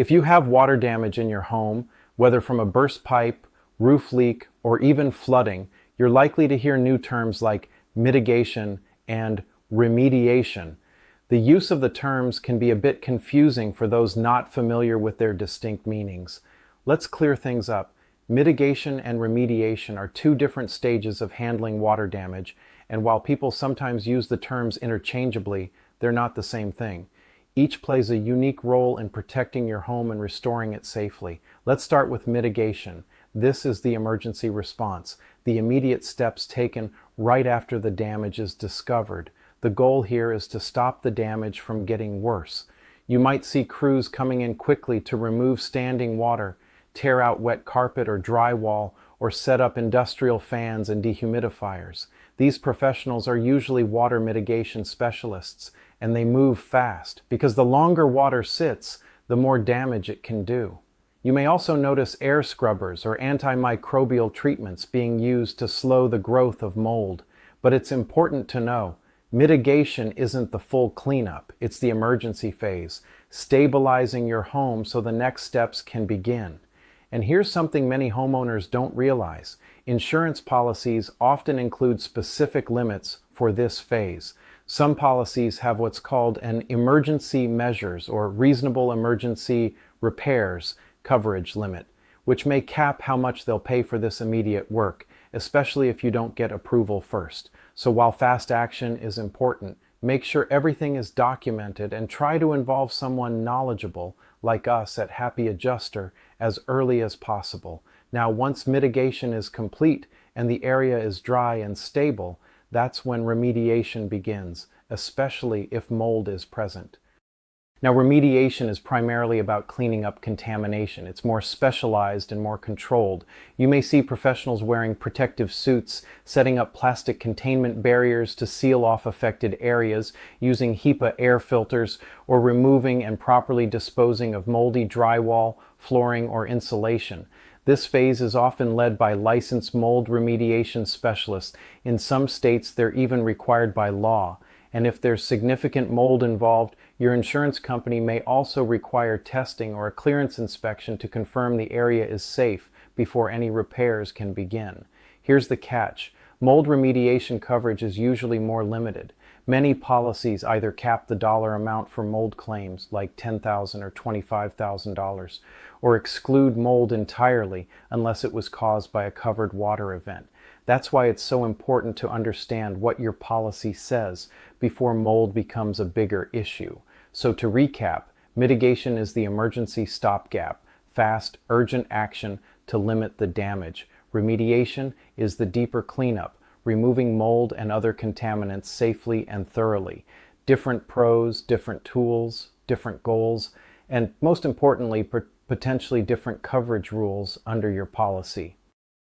If you have water damage in your home, whether from a burst pipe, roof leak, or even flooding, you're likely to hear new terms like mitigation and remediation. The use of the terms can be a bit confusing for those not familiar with their distinct meanings. Let's clear things up. Mitigation and remediation are two different stages of handling water damage, and while people sometimes use the terms interchangeably, they're not the same thing. Each plays a unique role in protecting your home and restoring it safely. Let's start with mitigation. This is the emergency response, the immediate steps taken right after the damage is discovered. The goal here is to stop the damage from getting worse. You might see crews coming in quickly to remove standing water, tear out wet carpet or drywall, or set up industrial fans and dehumidifiers. These professionals are usually water mitigation specialists, and they move fast because the longer water sits, the more damage it can do. You may also notice air scrubbers or antimicrobial treatments being used to slow the growth of mold. But it's important to know, mitigation isn't the full cleanup, it's the emergency phase, stabilizing your home so the next steps can begin. And here's something many homeowners don't realize. Insurance policies often include specific limits for this phase. Some policies have what's called an emergency measures or reasonable emergency repairs coverage limit, which may cap how much they'll pay for this immediate work, especially if you don't get approval first. So while fast action is important, make sure everything is documented and try to involve someone knowledgeable like us at Happy Adjuster as early as possible. Now, once mitigation is complete and the area is dry and stable, that's when remediation begins, especially if mold is present. Now, remediation is primarily about cleaning up contamination. It's more specialized and more controlled. You may see professionals wearing protective suits, setting up plastic containment barriers to seal off affected areas, using HEPA air filters, or removing and properly disposing of moldy drywall, flooring, or insulation. This phase is often led by licensed mold remediation specialists. In some states, they're even required by law. And if there's significant mold involved, your insurance company may also require testing or a clearance inspection to confirm the area is safe before any repairs can begin. Here's the catch. Mold remediation coverage is usually more limited. Many policies either cap the dollar amount for mold claims, like $10,000 or $25,000, or exclude mold entirely unless it was caused by a covered water event. That's why it's so important to understand what your policy says before mold becomes a bigger issue. So to recap, mitigation is the emergency stopgap, fast, urgent action to limit the damage. Remediation is the deeper cleanup, removing mold and other contaminants safely and thoroughly. Different pros, different tools, different goals, and most importantly, potentially different coverage rules under your policy.